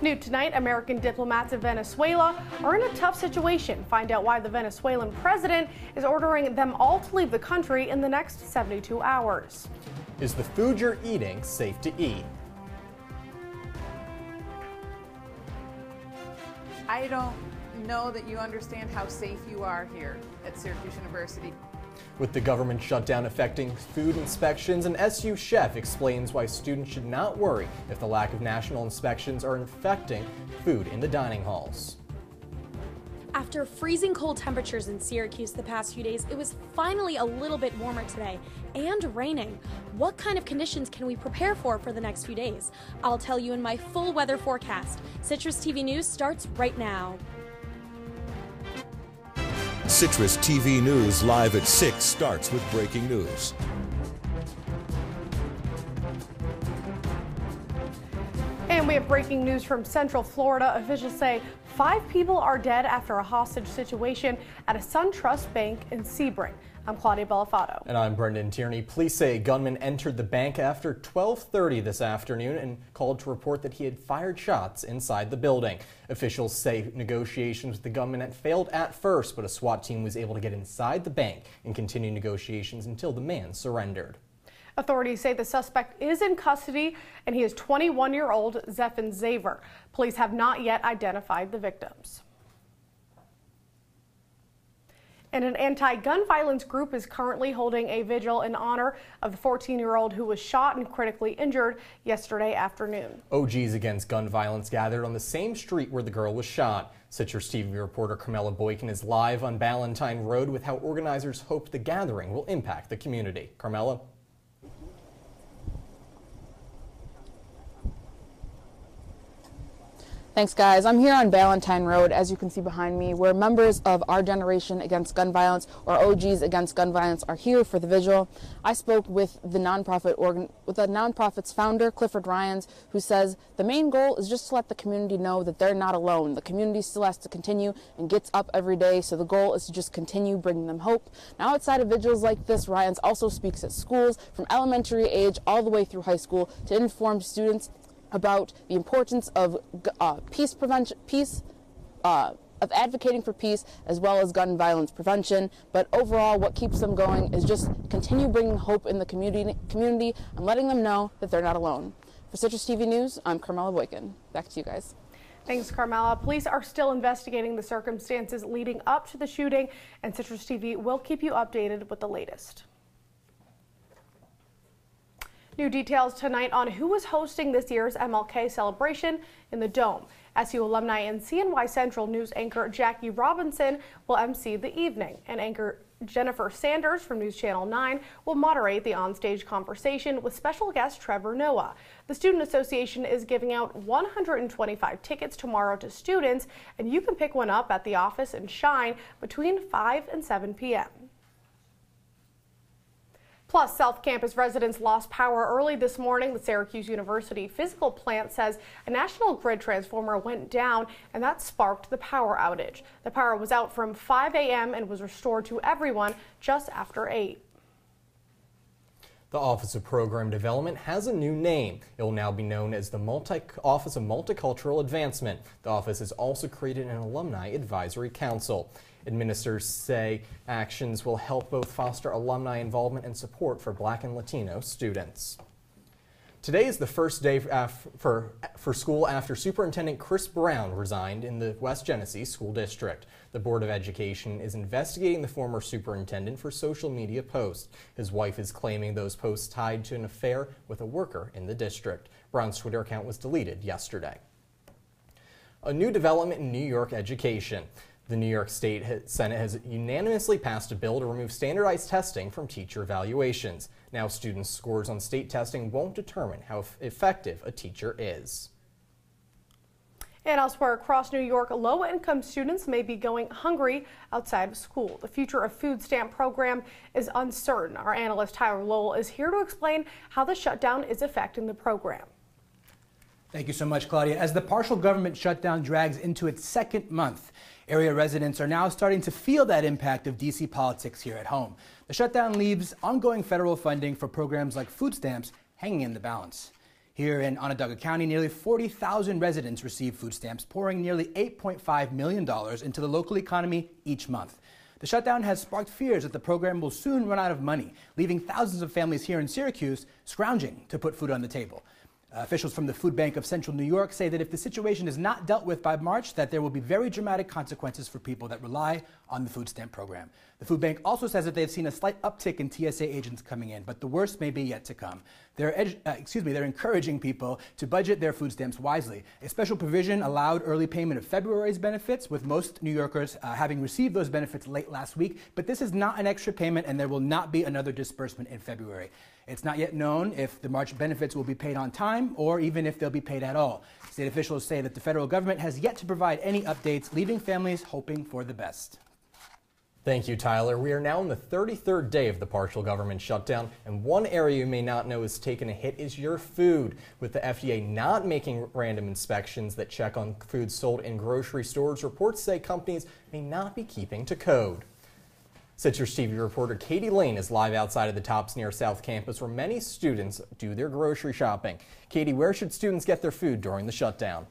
New tonight, American diplomats in Venezuela are in a tough situation. Find out why the Venezuelan president is ordering them all to leave the country in the next 72 hours. Is the food you're eating safe to eat? I don't know that you understand how safe you are here at Syracuse University. With the government shutdown affecting food inspections, an SU chef explains why students should not worry if the lack of national inspections are infecting food in the dining halls. After freezing cold temperatures in Syracuse the past few days, it was finally a little bit warmer today and raining. What kind of conditions can we prepare for the next few days? I'll tell you in my full weather forecast. Citrus TV News starts right now. Citrus TV News live at 6 starts with breaking news. And we have breaking news from Central Florida. Officials say 5 people are dead after a hostage situation at a SunTrust bank in Sebring. I'm Claudia Bellofatto. And I'm Brendan Tierney. Police say a gunman entered the bank after 12:30 this afternoon and called to report that he had fired shots inside the building. Officials say negotiations with the gunman had failed at first, but a SWAT team was able to get inside the bank and continue negotiations until the man surrendered. Authorities say the suspect is in custody and he is 21-year-old Zephan Zaver. Police have not yet identified the victims. And an anti-gun violence group is currently holding a vigil in honor of the 14-year-old who was shot and critically injured yesterday afternoon. OGs Against Gun Violence gathered on the same street where the girl was shot. CitrusTV reporter Carmella Boykin is live on Ballantyne Road with how organizers hope the gathering will impact the community. Carmella? Thanks, guys. I'm here on Ballantyne Road, as you can see behind me, where members of Our Generation Against Gun Violence, or OGs Against Gun Violence, are here for the vigil. I spoke with the nonprofit's founder, Clifford Ryans, who says the main goal is just to let the community know that they're not alone. The community still has to continue and gets up every day, so the goal is to just continue bringing them hope. Now, outside of vigils like this, Ryans also speaks at schools from elementary age all the way through high school to inform students about the importance of peace prevention, of advocating for peace, as well as gun violence prevention. But overall, what keeps them going is just continue bringing hope in the community and letting them know that they're not alone. For Citrus TV News, I'm Carmella Boykin. Back to you guys. Thanks, Carmella. Police are still investigating the circumstances leading up to the shooting, and Citrus TV will keep you updated with the latest. New details tonight on who is hosting this year's MLK celebration in the Dome. SU alumni and CNY Central News anchor Jackie Robinson will MC the evening, and anchor Jennifer Sanders from News Channel 9 will moderate the onstage conversation with special guest Trevor Noah. The Student Association is giving out 125 tickets tomorrow to students, and you can pick one up at the office in Shine between 5 and 7 p.m. Plus, South Campus residents lost power early this morning. The Syracuse University physical plant says a national grid transformer went down, and that sparked the power outage. The power was out from 5 a.m. and was restored to everyone just after 8. The Office of Program Development has a new name. It will now be known as the Office of Multicultural Advancement. The office has also created an Alumni Advisory Council. Administrators say actions will help both foster alumni involvement and support for Black and Latino students. Today is the first day for school after Superintendent Chris Brown resigned in the West Genesee School District. The Board of Education is investigating the former superintendent for social media posts. His wife is claiming those posts tied to an affair with a worker in the district. Brown's Twitter account was deleted yesterday. A new development in New York education. The New York State Senate has unanimously passed a bill to remove standardized testing from teacher evaluations. Now students' scores on state testing won't determine how effective a teacher is. And elsewhere across New York, low-income students may be going hungry outside of school. The future of food stamp program is uncertain. Our analyst Tyler Lowell is here to explain how the shutdown is affecting the program. Thank you so much, Claudia. As the partial government shutdown drags into its second month, area residents are now starting to feel that impact of D.C. politics here at home. The shutdown leaves ongoing federal funding for programs like food stamps hanging in the balance. Here in Onondaga County, nearly 40,000 residents receive food stamps, pouring nearly $8.5 million into the local economy each month. The shutdown has sparked fears that the program will soon run out of money, leaving thousands of families here in Syracuse scrounging to put food on the table. Officials from the Food Bank of Central New York say that if the situation is not dealt with by March, that there will be very dramatic consequences for people that rely on the food stamp program. The Food Bank also says that they've seen a slight uptick in TSA agents coming in, but the worst may be yet to come. They're encouraging people to budget their food stamps wisely. A special provision allowed early payment of February's benefits, with most New Yorkers having received those benefits late last week. But this is not an extra payment, and there will not be another disbursement in February. It's not yet known if the March benefits will be paid on time or even if they'll be paid at all. State officials say that the federal government has yet to provide any updates, leaving families hoping for the best. Thank you, Tyler. We are now in the 33rd day of the partial government shutdown, and one area you may not know is taking a hit is your food. With the FDA not making random inspections that check on food sold in grocery stores, reports say companies may not be keeping to code. CitrusTV reporter Katie Lane is live outside of the Tops Near South campus, where many students do their grocery shopping. Katie, where should students get their food during the shutdown?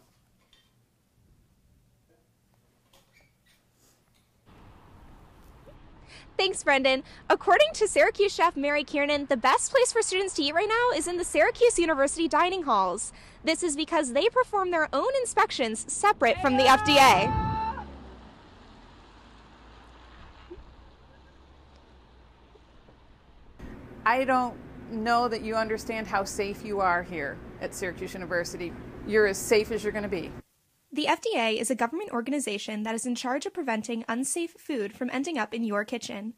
Thanks, Brendan. According to Syracuse chef Mary Kiernan, the best place for students to eat right now is in the Syracuse University dining halls. This is because they perform their own inspections separate from the FDA. I don't know that you understand how safe you are here at Syracuse University. You're as safe as you're going to be. The FDA is a government organization that is in charge of preventing unsafe food from ending up in your kitchen.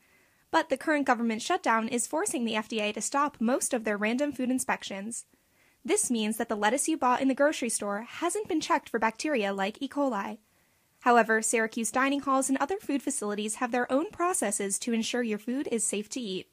But the current government shutdown is forcing the FDA to stop most of their random food inspections. This means that the lettuce you bought in the grocery store hasn't been checked for bacteria like E. coli. However, Syracuse dining halls and other food facilities have their own processes to ensure your food is safe to eat.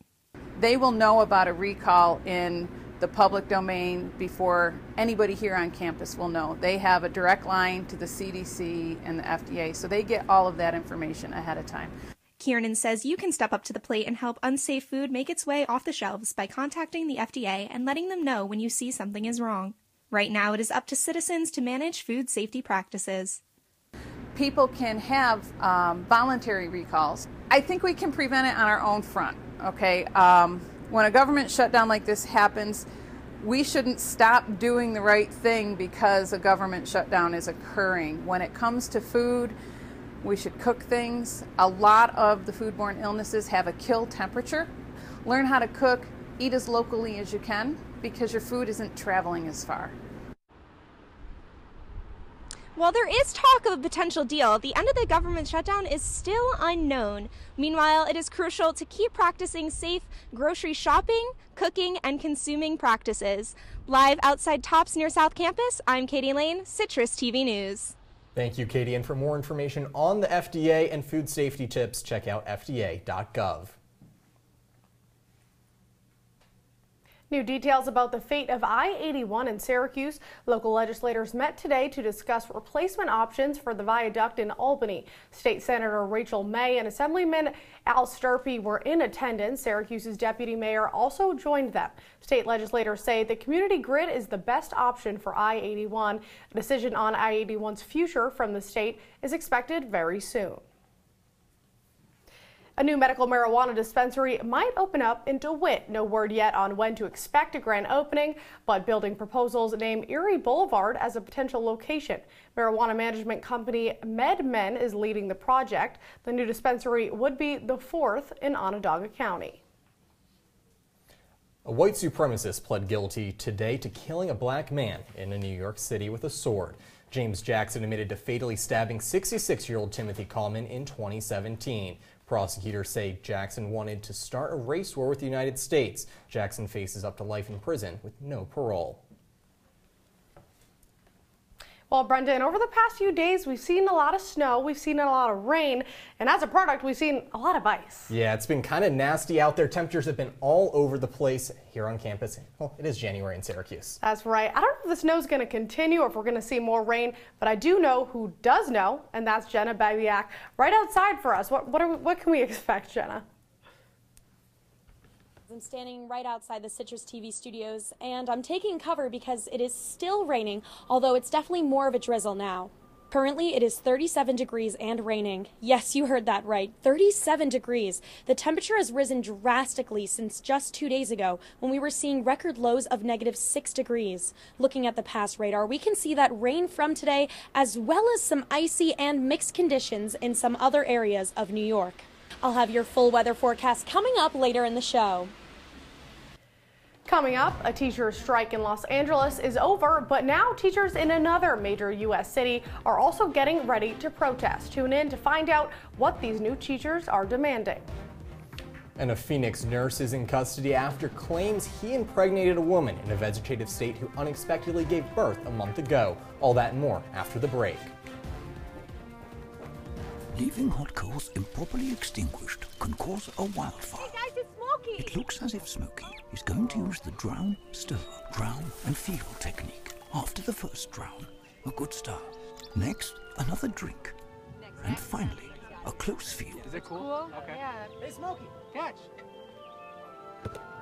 They will know about a recall in the public domain before anybody here on campus will know. They have a direct line to the CDC and the FDA, so they get all of that information ahead of time. Kiernan says you can step up to the plate and help unsafe food make its way off the shelves by contacting the FDA and letting them know when you see something is wrong. Right now, it is up to citizens to manage food safety practices. People can have voluntary recalls. I think we can prevent it on our own front, okay? When a government shutdown like this happens, we shouldn't stop doing the right thing because a government shutdown is occurring. When it comes to food, we should cook things. A lot of the foodborne illnesses have a kill temperature. Learn how to cook, eat as locally as you can because your food isn't traveling as far. While there is talk of a potential deal, the end of the government shutdown is still unknown. Meanwhile, it is crucial to keep practicing safe grocery shopping, cooking, and consuming practices. Live outside Tops Near South Campus, I'm Katie Lane, CitrusTV News. Thank you, Katie. And for more information on the FDA and food safety tips, check out fda.gov. New details about the fate of I-81 in Syracuse. Local legislators met today to discuss replacement options for the viaduct in Albany. State Senator Rachel May and Assemblyman Al Sturpey were in attendance. Syracuse's deputy mayor also joined them. State legislators say the community grid is the best option for I-81. A decision on I-81's future from the state is expected very soon. A new medical marijuana dispensary might open up in DeWitt. No word yet on when to expect a grand opening, but building proposals name Erie Boulevard as a potential location. Marijuana management company MedMen is leading the project. The new dispensary would be the fourth in Onondaga County. A white supremacist pled guilty today to killing a black man in New York City with a sword. James Jackson admitted to fatally stabbing 66-year-old Timothy Coleman in 2017. Prosecutors say Jackson wanted to start a race war with the United States. Jackson faces up to life in prison with no parole. Well, Brendan, over the past few days, we've seen a lot of snow, we've seen a lot of rain, and as a product, we've seen a lot of ice. Yeah, it's been kind of nasty out there. Temperatures have been all over the place here on campus. Well, it is January in Syracuse. That's right. I don't know if the snow's going to continue or if we're going to see more rain, but I do know who does know, and that's Jenna Babyak right outside for us. What can we expect, Jenna? I'm standing right outside the Citrus TV studios, and I'm taking cover because it is still raining, although it's definitely more of a drizzle now. Currently, it is 37 degrees and raining. Yes, you heard that right, 37 degrees. The temperature has risen drastically since just 2 days ago when we were seeing record lows of -6 degrees. Looking at the past radar, we can see that rain from today, as well as some icy and mixed conditions in some other areas of New York. I'll have your full weather forecast coming up later in the show. Coming up, a teacher's strike in Los Angeles is over, but now teachers in another major U.S. city are also getting ready to protest. Tune in to find out what these new teachers are demanding. And a Phoenix nurse is in custody after claims he impregnated a woman in a vegetative state who unexpectedly gave birth a month ago. All that and more after the break. Leaving hot coals improperly extinguished can cause a wildfire. Hey guys, it's Smokey! It looks as if Smokey is going to use the drown, stir, drown and feel technique. After the first drown, a good start. Next, another drink. And finally, a close feel. Is it cool? Okay. Yeah. Hey, Smokey, catch!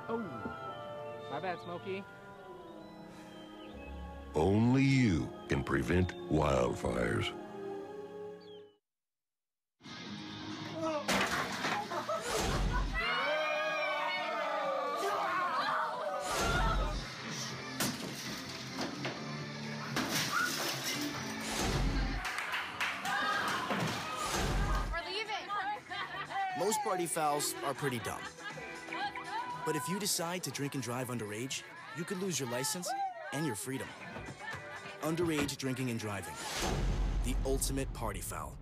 Oh, my bad, Smokey. Only you can prevent wildfires. Most party fouls are pretty dumb. But if you decide to drink and drive underage, you could lose your license and your freedom. Underage drinking and driving. The ultimate party foul.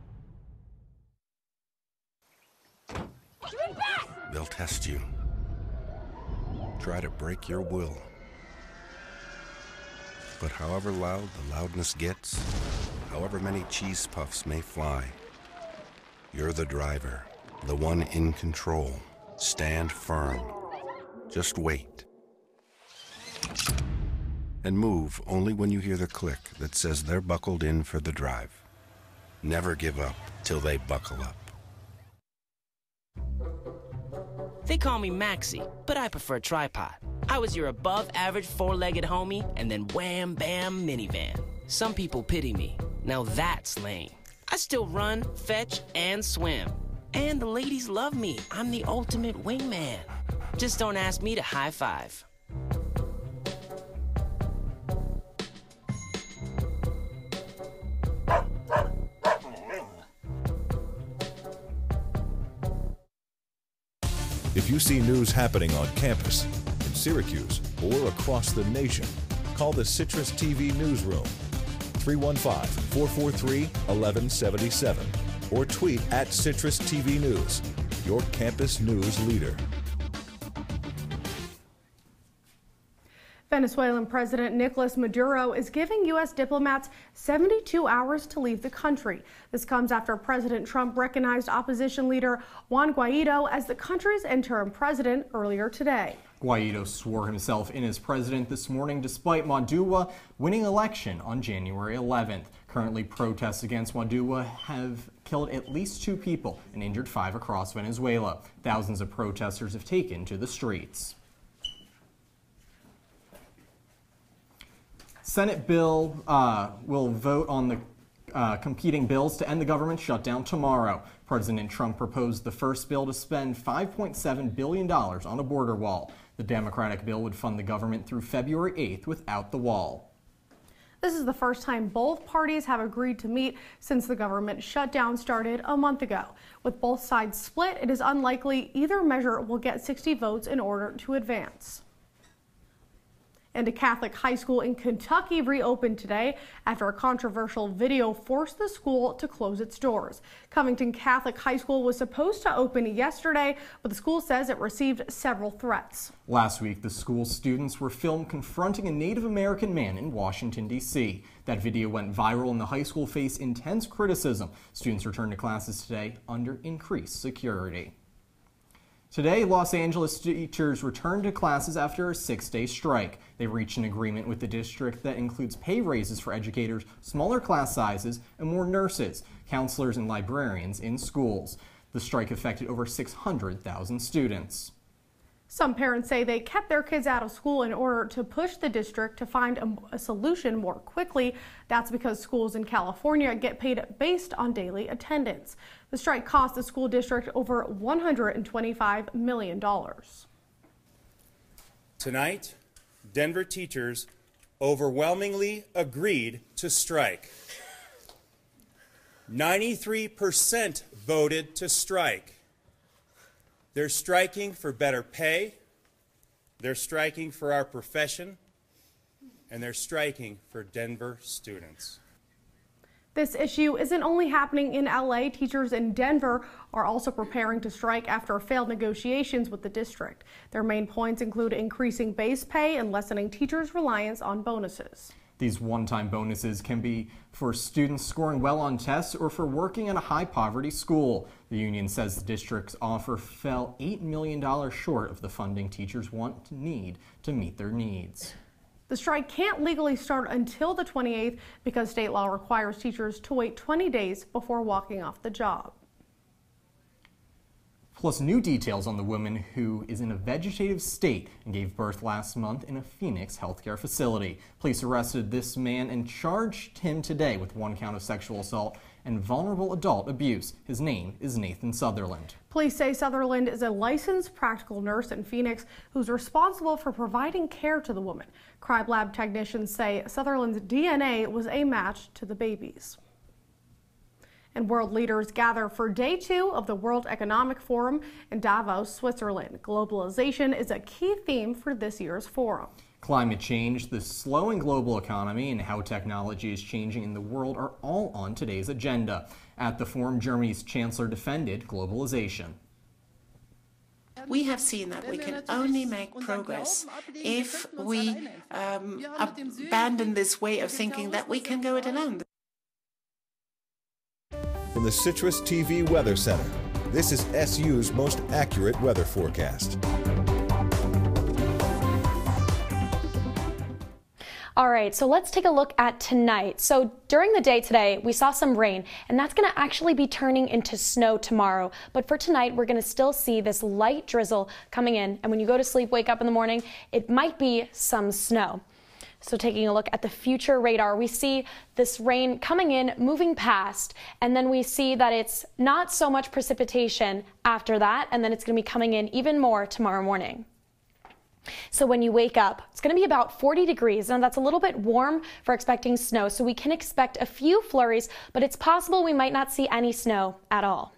They'll test you. Try to break your will. But however loud the loudness gets, however many cheese puffs may fly, you're the driver. The one in control. Stand firm. Just wait. And move only when you hear the click that says they're buckled in for the drive. Never give up till they buckle up. They call me Maxie, but I prefer tripod. I was your above-average four-legged homie, and then wham-bam minivan. Some people pity me. Now that's lame. I still run, fetch, and swim. And the ladies love me. I'm the ultimate wingman. Just don't ask me to high five. If you see news happening on campus, in Syracuse, or across the nation, call the Citrus TV Newsroom, 315-443-1177, or tweet at CitrusTV News, your campus news leader. Venezuelan President Nicolas Maduro is giving U.S. diplomats 72 hours to leave the country. This comes after President Trump recognized opposition leader Juan Guaido as the country's interim president earlier today. Guaido swore himself in as president this morning despite Maduro winning election on January 11th. Currently, protests against Maduro have killed at least 2 people and injured 5 across Venezuela. Thousands of protesters have taken to the streets. Senate bill will vote on the competing bills to end the government shutdown tomorrow. President Trump proposed the first bill to spend $5.7 billion on a border wall. The Democratic bill would fund the government through February 8th without the wall. This is the first time both parties have agreed to meet since the government shutdown started a month ago. With both sides split, it is unlikely either measure will get 60 votes in order to advance. And a Catholic high school in Kentucky reopened today after a controversial video forced the school to close its doors. Covington Catholic High School was supposed to open yesterday, but the school says it received several threats. Last week, the school students were filmed confronting a Native American man in Washington, D.C. That video went viral and the high school faced intense criticism. Students returned to classes today under increased security. Today, Los Angeles teachers returned to classes after a 6-day strike. They reached an agreement with the district that includes pay raises for educators, smaller class sizes, and more nurses, counselors, and librarians in schools. The strike affected over 600,000 students. Some parents say they kept their kids out of school in order to push the district to find a solution more quickly. That's because schools in California get paid based on daily attendance. The strike cost the school district over $125 million. Tonight, Denver teachers overwhelmingly agreed to strike. 93% voted to strike. They're striking for better pay, they're striking for our profession, and they're striking for Denver students. This issue isn't only happening in LA. Teachers in Denver are also preparing to strike after failed negotiations with the district. Their main points include increasing base pay and lessening teachers' reliance on bonuses. These one-time bonuses can be for students scoring well on tests or for working in a high-poverty school. The union says the district's offer fell $8 million short of the funding teachers need to meet their needs. The strike can't legally start until the 28th because state law requires teachers to wait 20 days before walking off the job. Plus new details on the woman who is in a vegetative state and gave birth last month in a Phoenix healthcare facility. Police arrested this man and charged him today with 1 count of sexual assault and vulnerable adult abuse. His name is Nathan Sutherland. Police say Sutherland is a licensed practical nurse in Phoenix who's responsible for providing care to the woman. Crime lab technicians say Sutherland's DNA was a match to the baby's. And world leaders gather for day 2 of the World Economic Forum in Davos, Switzerland. Globalization is a key theme for this year's forum. Climate change, the slowing global economy, and how technology is changing in the world are all on today's agenda. At the forum, Germany's chancellor defended globalization. We have seen that we can only make progress if we abandon this way of thinking that we can go it alone. From the CitrusTV Weather Center, this is SU's most accurate weather forecast. All right, so let's take a look at tonight. So during the day today, we saw some rain, and that's going to actually be turning into snow tomorrow. But for tonight, we're going to still see this light drizzle coming in. And when you go to sleep, wake up in the morning, it might be some snow. So taking a look at the future radar, we see this rain coming in, moving past, and then we see that it's not so much precipitation after that, and then it's going to be coming in even more tomorrow morning. So when you wake up, it's going to be about 40 degrees. Now that's a little bit warm for expecting snow, so we can expect a few flurries, but it's possible we might not see any snow at all.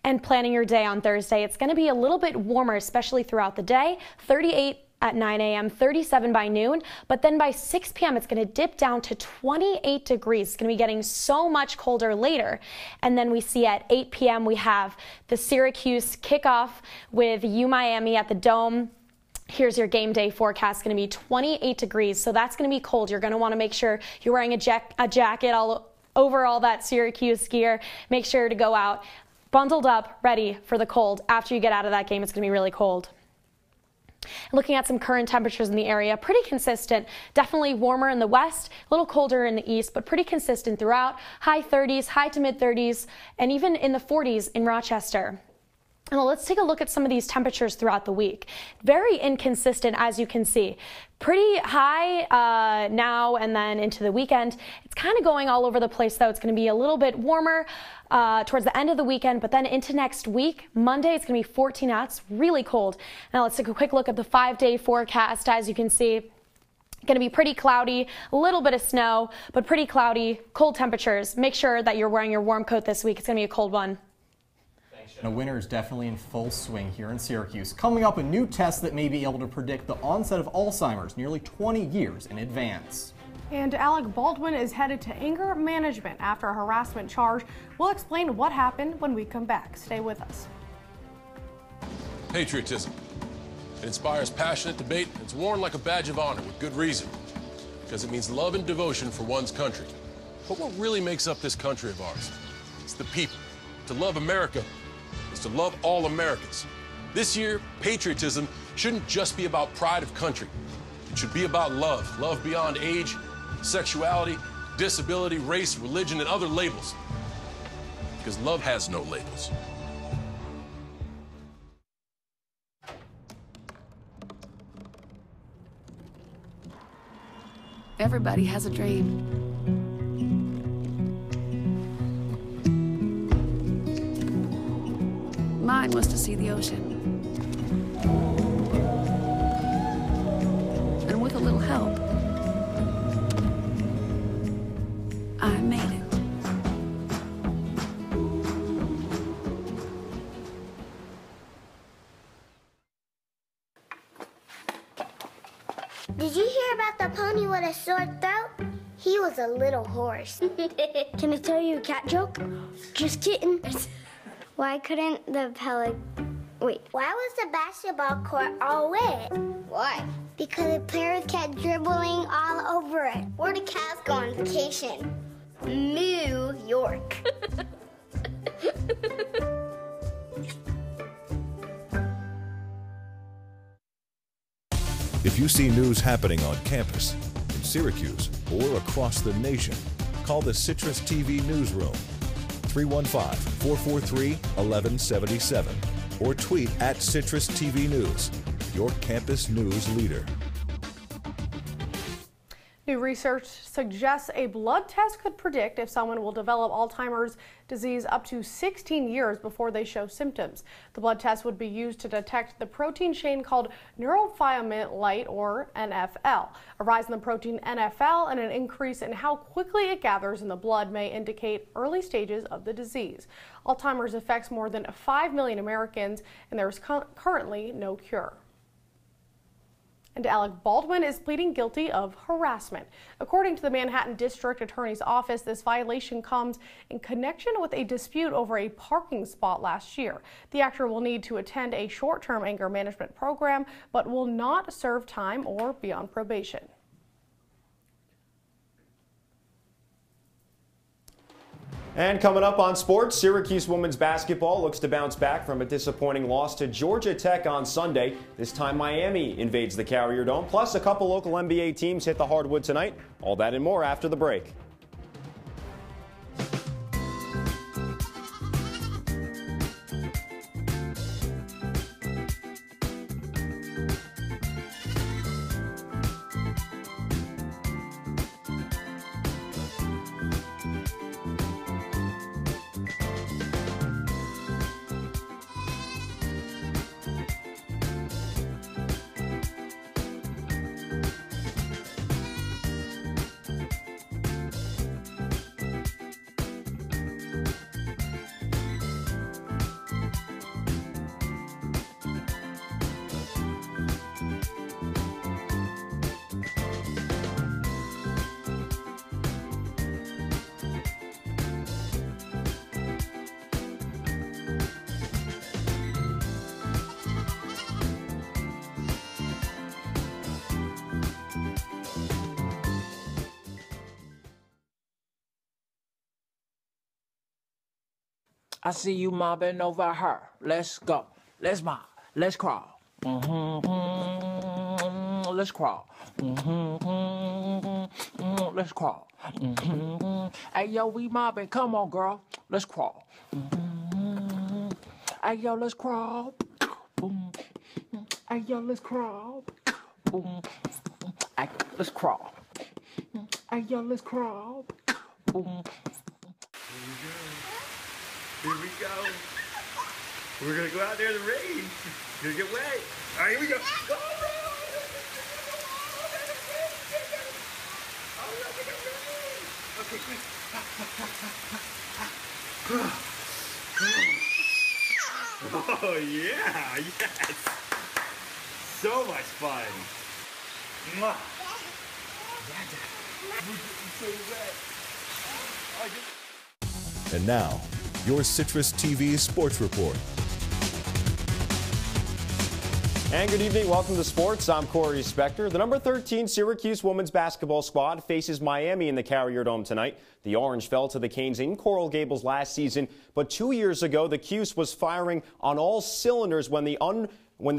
And planning your day on Thursday, it's going to be a little bit warmer, especially throughout the day, 38 at 9 a.m., 37 by noon, but then by 6 p.m. it's going to dip down to 28 degrees. It's going to be getting so much colder later. And then we see at 8 p.m. we have the Syracuse kickoff with UMiami at the Dome. Here's your game day forecast. It's going to be 28 degrees, so that's going to be cold. You're going to want to make sure you're wearing a jacket all over all that Syracuse gear. Make sure to go out bundled up, ready for the cold. After you get out of that game, it's going to be really cold. Looking at some current temperatures in the area, pretty consistent. Definitely warmer in the west, a little colder in the east, but pretty consistent throughout. High 30s, high to mid 30s, and even in the 40s in Rochester. Now let's take a look at some of these temperatures throughout the week. Very inconsistent, as you can see. Pretty high now and then into the weekend. It's kind of going all over the place, though. It's going to be a little bit warmer towards the end of the weekend, but then into next week, Monday, it's going to be 14 out. It's really cold. Now let's take a quick look at the 5-day forecast. As you can see, going to be pretty cloudy, a little bit of snow, but pretty cloudy, cold temperatures. Make sure that you're wearing your warm coat this week. It's going to be a cold one. Now, winter is definitely in full swing here in Syracuse. Coming up, a new test that may be able to predict the onset of Alzheimer's nearly 20 years in advance. And Alec Baldwin is headed to anger management after a harassment charge. We'll explain what happened when we come back. Stay with us. Patriotism. It inspires passionate debate. It's worn like a badge of honor with good reason, because it means love and devotion for one's country. But what really makes up this country of ours? It's the people. To love America is to love all Americans. This year, patriotism shouldn't just be about pride of country. It should be about love. Love beyond age, sexuality, disability, race, religion, and other labels. Because love has no labels. Everybody has a dream. Mine was to see the ocean. And with a little help, I made it. Did you hear about the pony with a sore throat? He was a little horse. Can I tell you a cat joke? Just kidding. Why couldn't the why was the basketball court all wet? Why? Because the players kept dribbling all over it. Where do cats go on vacation? New York. If you see news happening on campus, in Syracuse, or across the nation, call the Citrus TV Newsroom, 315-443-1177, or tweet at CitrusTV News, your campus news leader. New research suggests a blood test could predict if someone will develop Alzheimer's disease up to 16 years before they show symptoms. The blood test would be used to detect the protein chain called neurofilament light, or NFL. A rise in the protein NFL and an increase in how quickly it gathers in the blood may indicate early stages of the disease. Alzheimer's affects more than 5 million Americans, and there is currently no cure. And Alec Baldwin is pleading guilty of harassment. According to the Manhattan District Attorney's Office, this violation comes in connection with a dispute over a parking spot last year. The actor will need to attend a short-term anger management program, but will not serve time or be on probation. And coming up on sports, Syracuse women's basketball looks to bounce back from a disappointing loss to Georgia Tech on Sunday. This time Miami invades the Carrier Dome, plus a couple local NBA teams hit the hardwood tonight. All that and more after the break. I see you mobbing over her. Let's go. Let's mob. Let's crawl. Let's crawl. Let's crawl. Hey, yo, we mobbing. Come on, girl. Let's crawl. Hey, yo, let's crawl. Hey, yo, let's crawl. Hey, let's crawl. Hey, yo, let's crawl. Here we go. We're going to go out there in the rain. We're going to get wet. All right, here we go. Okay, quick. Oh, yeah. Yes. So much fun. Mwah. And now, your Citrus TV Sports Report. And good evening. Welcome to sports. I'm Corey Spector. The number 13 Syracuse women's basketball squad faces Miami in the Carrier Dome tonight. The Orange fell to the Canes in Coral Gables last season, but 2 years ago, the Cuse was firing on all cylinders when the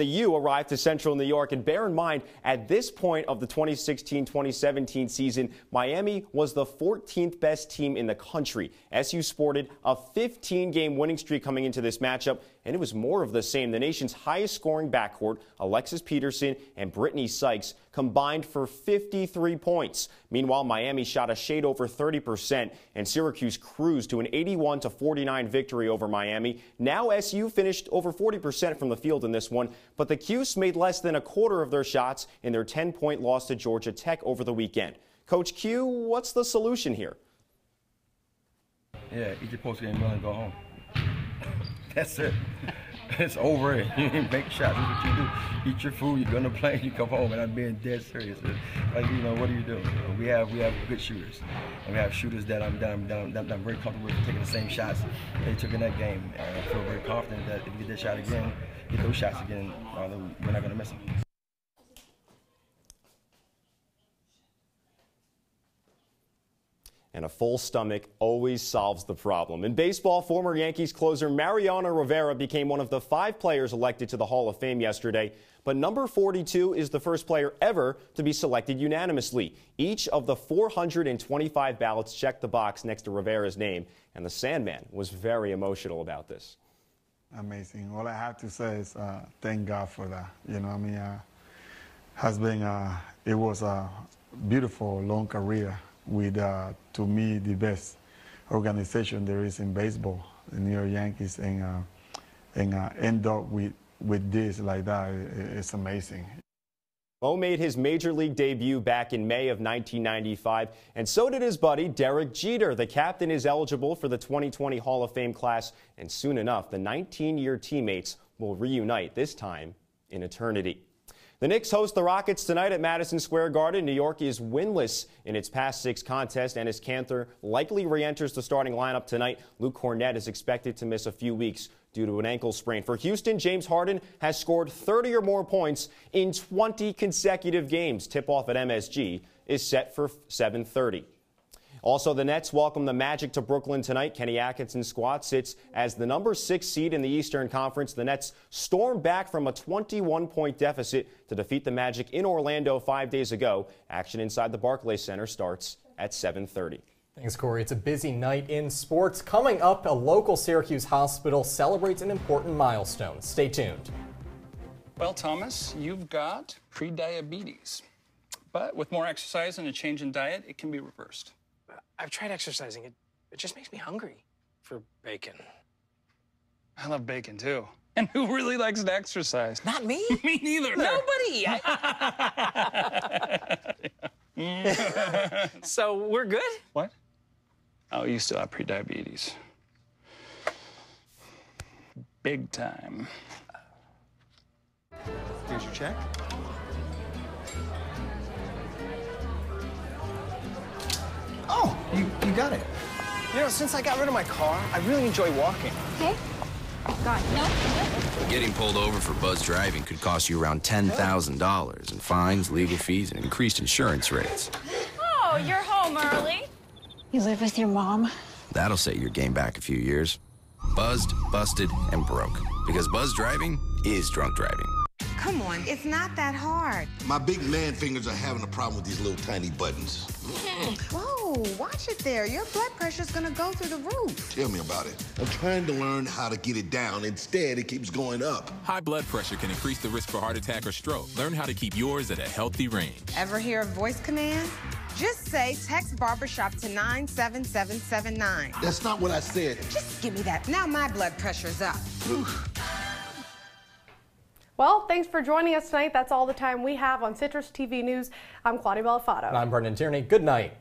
U arrived to Central New York. And bear in mind, at this point of the 2016-2017 season, Miami was the 14th best team in the country. SU sported a 15-game winning streak coming into this matchup. and it was more of the same. The nation's highest scoring backcourt, Alexis Peterson and Brittany Sykes, combined for 53 points. Meanwhile, Miami shot a shade over 30%, and Syracuse cruised to an 81-49 victory over Miami. Now SU finished over 40% from the field in this one, but the Cuse made less than a quarter of their shots in their 10-point loss to Georgia Tech over the weekend. Coach Q, what's the solution here? Yeah, eat your post-game meal and go home. That's it. It's over. You make shots. That's what you do. Eat your food. You're gonna play. You come home, and I'm being dead serious. Like, you know, what do you do? We have good shooters, and we have shooters that I'm very comfortable with taking the same shots they took in that game. And I feel very confident that if you get that shot again, get those shots again, we're not gonna miss them. And a full stomach always solves the problem. In baseball, former Yankees closer Mariano Rivera became one of the 5 players elected to the Hall of Fame yesterday. But number 42 is the first player ever to be selected unanimously. Each of the 425 ballots checked the box next to Rivera's name, and the Sandman was very emotional about this. Amazing. All I have to say is thank God for that. You know, I mean, it was a beautiful, long career with, to me, the best organization there is in baseball, the New York Yankees, and end up with this like that. It's amazing. Mo made his major league debut back in May of 1995, and so did his buddy Derek Jeter. The captain is eligible for the 2020 Hall of Fame class, and soon enough, the 19-year teammates will reunite, this time in eternity. The Knicks host the Rockets tonight at Madison Square Garden. New York is winless in its past 6 contests. Enes Kanter likely re-enters the starting lineup tonight. Luke Cornett is expected to miss a few weeks due to an ankle sprain. For Houston, James Harden has scored 30 or more points in 20 consecutive games. Tip-off at MSG is set for 7:30. Also, the Nets welcome the Magic to Brooklyn tonight. Kenny Atkinson's squad sits as the number 6 seed in the Eastern Conference. The Nets stormed back from a 21-point deficit to defeat the Magic in Orlando 5 days ago. Action inside the Barclays Center starts at 7:30. Thanks, Corey. It's a busy night in sports. Coming up, a local Syracuse hospital celebrates an important milestone. Stay tuned. Well, Thomas, you've got prediabetes. But with more exercise and a change in diet, it can be reversed. I've tried exercising. It just makes me hungry for bacon. I love bacon, too. And who really likes to exercise? Not me. Me neither. Nobody. So we're good? What? Oh, you still have prediabetes. Big time. Here's your check. Oh, you got it. You know, since I got rid of my car, I really enjoy walking. Okay. Got it. No. Getting pulled over for buzz driving could cost you around $10,000 in fines, legal fees, and increased insurance rates. Oh, you're home early. You live with your mom? That'll set your game back a few years. Buzzed, busted, and broke. Because buzz driving is drunk driving. Come on, it's not that hard. My big man fingers are having a problem with these little tiny buttons. Whoa, watch it there. Your blood pressure's gonna go through the roof. Tell me about it. I'm trying to learn how to get it down. Instead, it keeps going up. High blood pressure can increase the risk for heart attack or stroke. Learn how to keep yours at a healthy range. Ever hear a voice command? Just say text barbershop to 97779. That's not what I said. Just give me that. Now my blood pressure's up. Well, thanks for joining us tonight. That's all the time we have on Citrus TV News. I'm Claudia Bellofatto. And I'm Brendan Tierney. Good night.